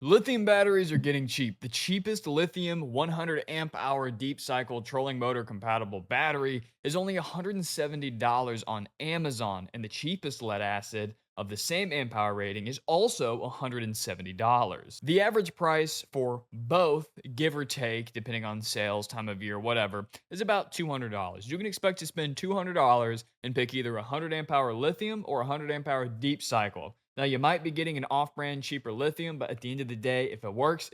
Lithium batteries are getting cheap. The cheapest lithium 100 amp hour deep cycle trolling motor compatible battery is only $170 on Amazon, and the cheapest lead acid of the same amp hour rating is also $170. The average price for both, give or take, depending on sales, time of year, whatever, is about $200. You can expect to spend $200 and pick either 100 amp hour lithium or 100 amp hour deep cycle. Now, you might be getting an off brand, cheaper lithium, but at the end of the day, if it works,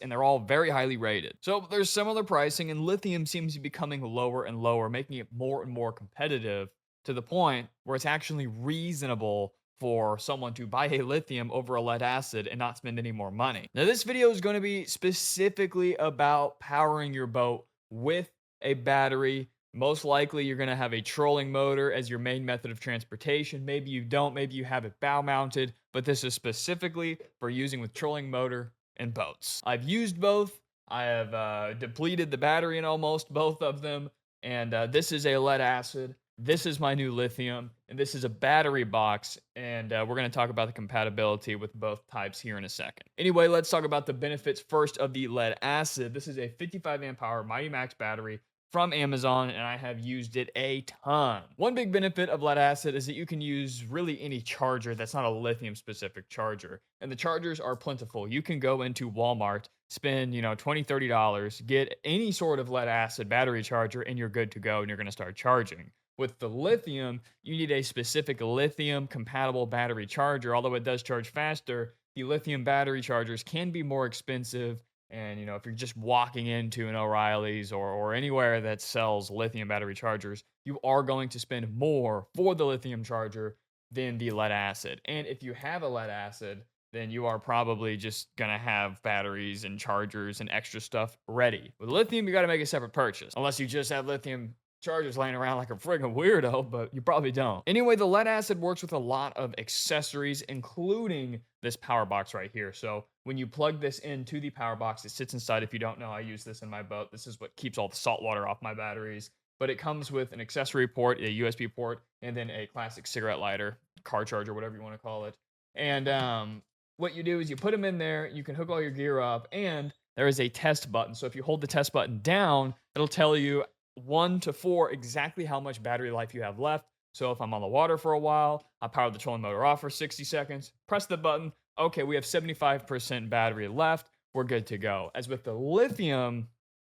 and they're all very highly rated. So, there's similar pricing, and lithium seems to be becoming lower and lower, making it more and more competitive to the point where it's actually reasonable for someone to buy a lithium over a lead acid and not spend any more money. Now, this video is going to be specifically about powering your boat with a battery. Most likely, you're going to have a trolling motor as your main method of transportation. Maybe you don't, maybe you have it bow mounted, but this is specifically for using with trolling motor and boats. I've used both. I have depleted the battery in almost both of them, and this is a lead acid. This is my new lithium, and this is a battery box, and we're going to talk about the compatibility with both types here in a second. Anyway, let's talk about the benefits first of the lead acid. This is a 55 amp hour Mighty Max battery from Amazon, and I have used it a ton. One big benefit of lead acid is that you can use really any charger that's not a lithium specific charger. And the chargers are plentiful. You can go into Walmart, spend, $20, $30, get any sort of lead acid battery charger, and you're good to go, and you're going to start charging. With the lithium, you need a specific lithium compatible battery charger. Although it does charge faster, the lithium battery chargers can be more expensive. And if you're just walking into an O'Reilly's or anywhere that sells lithium battery chargers, you are going to spend more for the lithium charger than the lead acid. And if you have a lead acid, then you are probably just gonna have batteries and chargers and extra stuff ready. With lithium, you got to make a separate purchase, unless you just have lithium chargers laying around like a friggin' weirdo, but you probably don't. Anyway, the lead acid works with a lot of accessories, including this power box right here. So when you plug this into the power box, it sits inside. If you don't know, I use this in my boat. This is what keeps all the salt water off my batteries. But it comes with an accessory port, a USB port, and then a classic cigarette lighter, car charger, whatever you want to call it. And what you do is you put them in there, you can hook all your gear up, and there is a test button. So if you hold the test button down, it'll tell you 1 to 4 exactly how much battery life you have left. So if I'm on the water for a while, I power the trolling motor off for 60 seconds, press the button. Okay, we have 75% battery left. We're good to go. As with the lithium,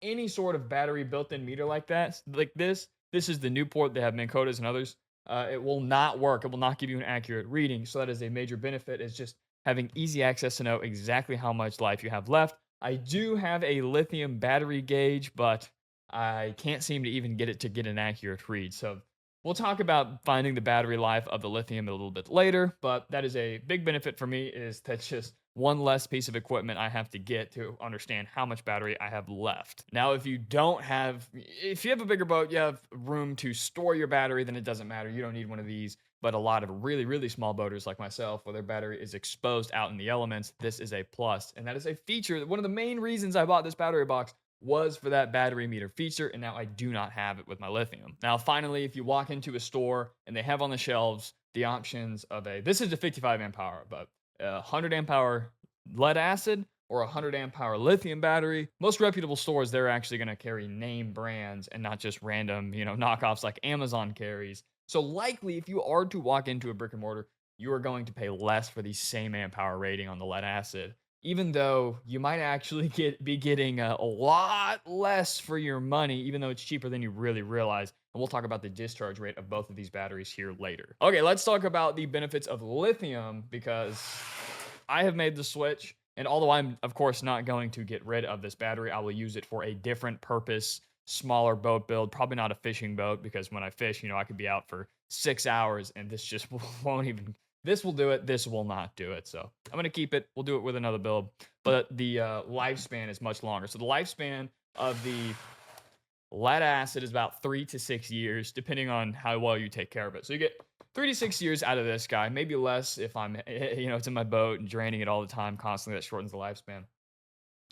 any sort of battery built-in meter like that, like this is the Newport. They have Minn Kotas and others. It will not work. It will not give you an accurate reading. So that is a major benefit, is just having easy access to know exactly how much life you have left. I do have a lithium battery gauge, but I can't seem to even get it to get an accurate read. So we'll talk about finding the battery life of the lithium a little bit later, but that is a big benefit for me, is that's just one less piece of equipment I have to get to understand how much battery I have left. Now, if you have a bigger boat, you have room to store your battery, then it doesn't matter. You don't need one of these. But a lot of really, really small boaters like myself, where their battery is exposed out in the elements, this is a plus. And that is a feature. One of the main reasons I bought this battery box was for that battery meter feature, and now I do not have it with my lithium. Now, finally, if you walk into a store and they have on the shelves the options of this is a 55 amp hour, but a 100 amp hour lead acid or a 100 amp hour lithium battery, most reputable stores, they're actually going to carry name brands and not just random, knockoffs like Amazon carries. So likely, if you are to walk into a brick and mortar, you are going to pay less for the same amp hour rating on the lead acid, even though you might actually be getting a lot less for your money, even though it's cheaper than you really realize. And we'll talk about the discharge rate of both of these batteries here later. Okay, let's talk about the benefits of lithium, because I have made the switch. And although I'm, of course, not going to get rid of this battery, I will use it for a different purpose, smaller boat build, probably not a fishing boat, because when I fish, I could be out for 6 hours and this just won't even, this will do it, this will not do it. So I'm going to keep it. We'll do it with another build, but the lifespan is much longer. So the lifespan of the lead acid is about 3 to 6 years, depending on how well you take care of it. So you get 3 to 6 years out of this guy, maybe less if I'm, it's in my boat and draining it all the time constantly. That shortens the lifespan.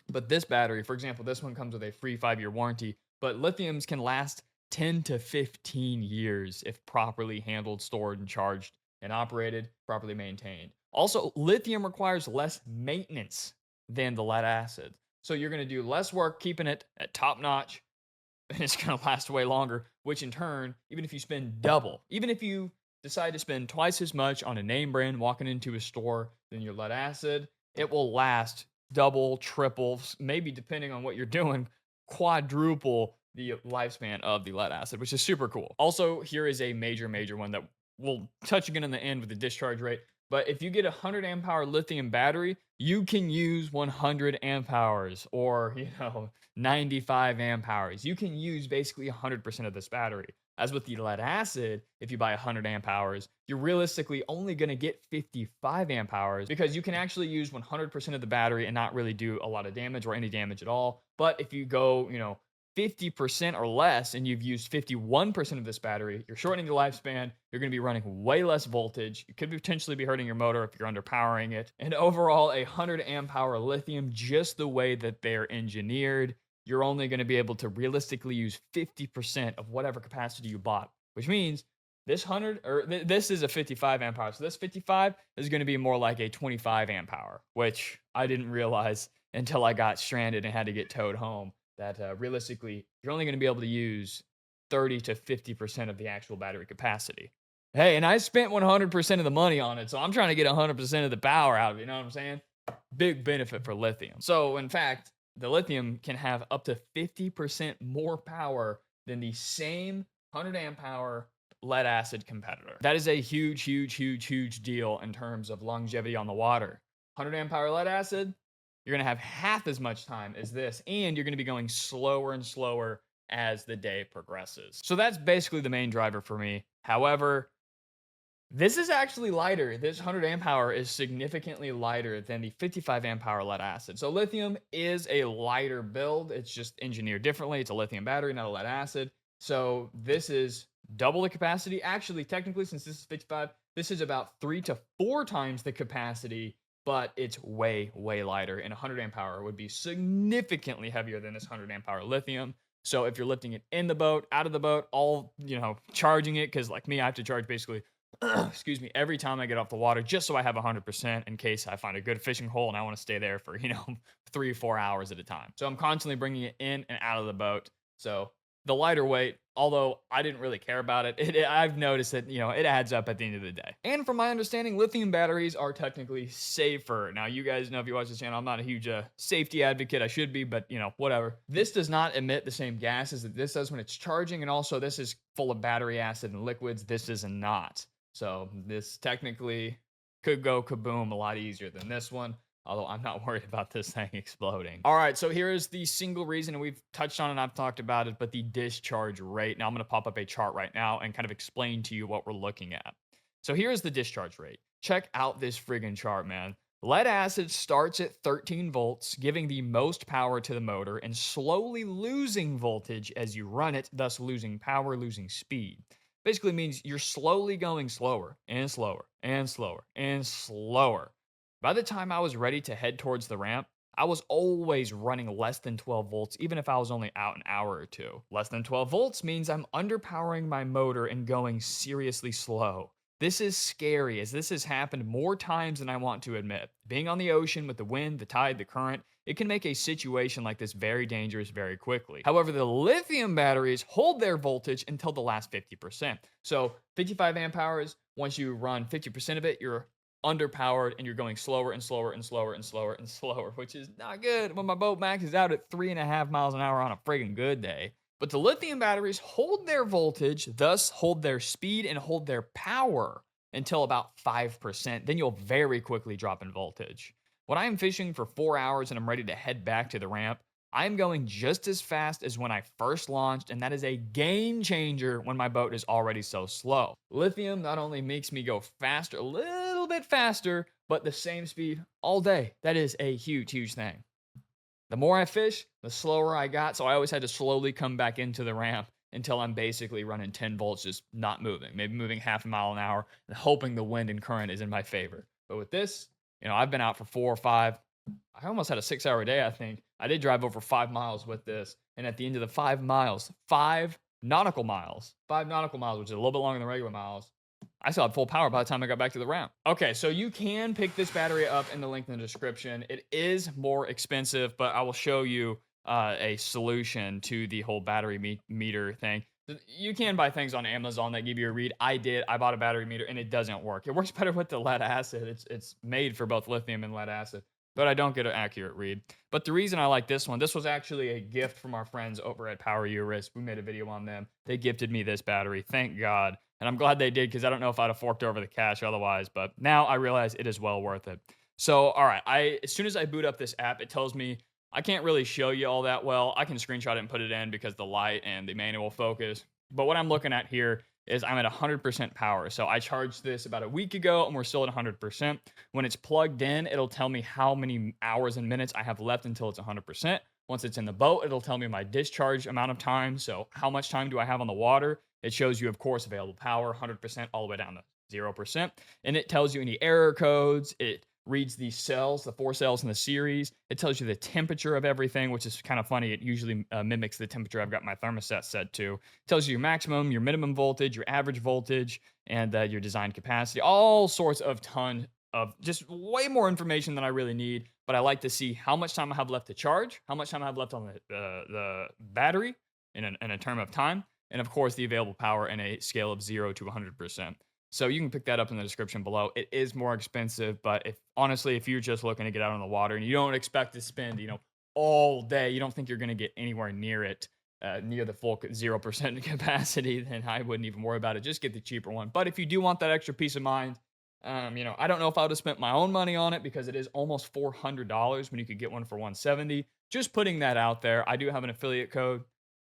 But this battery, for example, this one comes with a free 5-year warranty, but lithiums can last 10 to 15 years if properly handled, stored, and charged and operated, properly maintained. Also, lithium requires less maintenance than the lead acid. So you're going to do less work keeping it at top notch, and it's going to last way longer, which in turn, even if you spend double, even if you decide to spend twice as much on a name brand walking into a store than your lead acid, it will last double, triple, maybe depending on what you're doing, quadruple the lifespan of the lead acid, which is super cool. Also, here is a major one that we'll touch again in the end with the discharge rate. But if you get a 100 amp hour lithium battery, you can use 100 amp hours or, 95 amp hours. You can use basically 100% of this battery. As with the lead acid, if you buy 100 amp hours, you're realistically only going to get 55 amp hours because you can actually use 100% of the battery and not really do a lot of damage or any damage at all. But if you go, 50% or less and you've used 51% of this battery, you're shortening the lifespan. You're going to be running way less voltage. You could potentially be hurting your motor if you're underpowering it. And overall, a 100 amp hour lithium, just the way that they're engineered, you're only going to be able to realistically use 50% of whatever capacity you bought, which means this is a 55 amp hour. So this 55 is going to be more like a 25 amp hour, which I didn't realize until I got stranded and had to get towed home. That realistically, you're only going to be able to use 30 to 50% of the actual battery capacity. Hey, and I spent 100% of the money on it, so I'm trying to get 100% of the power out of it. You know what I'm saying? Big benefit for lithium. So, in fact, the lithium can have up to 50% more power than the same 100 amp hour lead acid competitor. That is a huge deal in terms of longevity on the water. 100 amp hour lead acid, you're going to have half as much time as this, and you're going to be going slower and slower as the day progresses. So that's basically the main driver for me. However, this is actually lighter. This 100 amp hour is significantly lighter than the 55 amp hour lead acid. So lithium is a lighter build. It's just engineered differently. It's a lithium battery, not a lead acid. So this is double the capacity. Actually, technically, since this is 55, this is about 3 to 4 times the capacity, but it's way lighter. And 100 amp hour would be significantly heavier than this 100 amp hour lithium. So if you're lifting it in the boat, out of the boat, all, charging it, because like me, I have to charge basically excuse me, every time I get off the water, just so I have 100% in case I find a good fishing hole and I want to stay there for, 3 or 4 hours at a time. So I'm constantly bringing it in and out of the boat. So the lighter weight, although I didn't really care about it, I've noticed that, it adds up at the end of the day. And from my understanding, lithium batteries are technically safer. Now, you guys know if you watch this channel, I'm not a huge safety advocate. I should be, but, whatever. This does not emit the same gases that this does when it's charging. And also, this is full of battery acid and liquids. This is not. So this technically could go kaboom a lot easier than this one, although I'm not worried about this thing exploding. All right, so here is the single reason, and we've touched on it and I've talked about it, but the discharge rate. Now I'm going to pop up a chart right now and kind of explain to you what we're looking at. So here's the discharge rate. Check out this friggin' chart, man. Lead acid starts at 13 volts, giving the most power to the motor and slowly losing voltage as you run it, thus losing power, losing speed. Basically means you're slowly going slower and slower and slower and slower. By the time I was ready to head towards the ramp, I was always running less than 12 volts, even if I was only out an hour or two. Less than 12 volts means I'm underpowering my motor and going seriously slow. This is scary, as this has happened more times than I want to admit. Being on the ocean with the wind, the tide, the current, it can make a situation like this very dangerous very quickly. However, the lithium batteries hold their voltage until the last 50%. So 55 amp hours, once you run 50% of it, you're underpowered and you're going slower and slower and slower and slower and slower, which is not good when my boat maxes out at 3.5 miles an hour on a friggin' good day. But the lithium batteries hold their voltage, thus hold their speed and hold their power until about 5%. Then you'll very quickly drop in voltage. When I'm fishing for 4 hours and I'm ready to head back to the ramp, I'm going just as fast as when I first launched, and that is a game changer when my boat is already so slow. Lithium not only makes me go faster, a little bit faster, but the same speed all day. That is a huge thing. The more I fish, the slower I got, so I always had to slowly come back into the ramp until I'm basically running 10 volts, just not moving, maybe moving half a mile an hour, and hoping the wind and current is in my favor. But with this, I've been out for 4 or 5. I almost had a 6-hour day, I think. I did drive over 5 miles with this. And at the end of the 5 miles, 5 nautical miles, which is a little bit longer than regular miles, I still had full power by the time I got back to the ramp. Okay, so you can pick this battery up in the link in the description. It is more expensive, but I will show you a solution to the whole battery meter thing. You can buy things on Amazon that give you a read. I did. I bought a battery meter and it doesn't work. It works better with the lead acid. It's made for both lithium and lead acid, but I don't get an accurate read. But the reason I like this one, this was actually a gift from our friends over at Power Risk. We made a video on them. They gifted me this battery. Thank God. And I'm glad they did because I don't know if I'd have forked over the cash otherwise, but now I realize it is well worth it. So, all right, as soon as I boot up this app, it tells me I can't really show you all that well. I can screenshot it and put it in because the light and the manual focus. But what I'm looking at here is I'm at 100% power. So I charged this about a week ago and we're still at 100%. When it's plugged in, it'll tell me how many hours and minutes I have left until it's 100%. Once it's in the boat, it'll tell me my discharge amount of time. So how much time do I have on the water? It shows you, of course, available power, 100% all the way down to 0%. And it tells you any error codes. It reads the cells, the 4 cells in the series. It tells you the temperature of everything, which is kind of funny. It usually mimics the temperature I've got my thermostat set to. It tells you your maximum, your minimum voltage, your average voltage, and your design capacity. All sorts of ton of just way more information than I really need. But I like to see how much time I have left to charge, how much time I have left on the battery in a term of time, and of course the available power in a scale of 0 to 100%. So you can pick that up in the description below. It is more expensive, but if you're just looking to get out on the water and you don't expect to spend, all day, you don't think you're going to get anywhere near it, near the full 0% capacity, then I wouldn't even worry about it. Just get the cheaper one. But if you do want that extra peace of mind, I don't know if I would have spent my own money on it because it is almost $400 when you could get one for 170. Just putting that out there. I do have an affiliate code.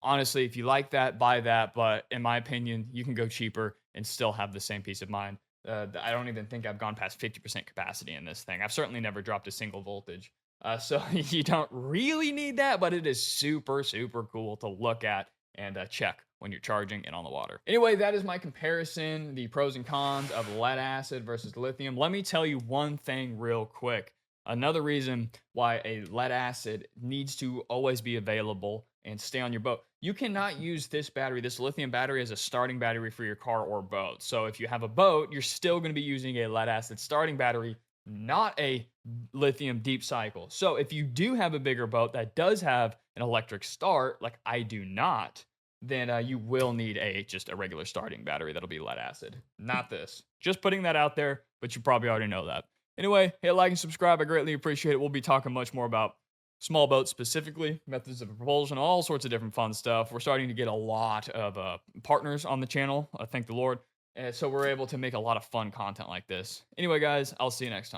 Honestly, if you like that, buy that. But in my opinion, you can go cheaper and still have the same peace of mind. I don't even think I've gone past 50% capacity in this thing. I've certainly never dropped a single voltage. So you don't really need that, but it is super, super cool to look at and check when you're charging and on the water. Anyway, that is my comparison, the pros and cons of lead acid versus lithium. Let me tell you one thing real quick. Another reason why a lead acid needs to always be available and stay on your boat. You cannot use this battery, this lithium battery, as a starting battery for your car or boat. So if you have a boat, you're still going to be using a lead acid starting battery, not a lithium deep cycle. So if you do have a bigger boat that does have an electric start, like I do not, then you will need just a regular starting battery that'll be lead acid, not this. Just putting that out there, but you probably already know that. Anyway, hit like and subscribe. I greatly appreciate it. We'll be talking much more about small boats specifically, methods of propulsion, all sorts of different fun stuff. We're starting to get a lot of partners on the channel, thank the Lord. And so we're able to make a lot of fun content like this. Anyway, guys, I'll see you next time.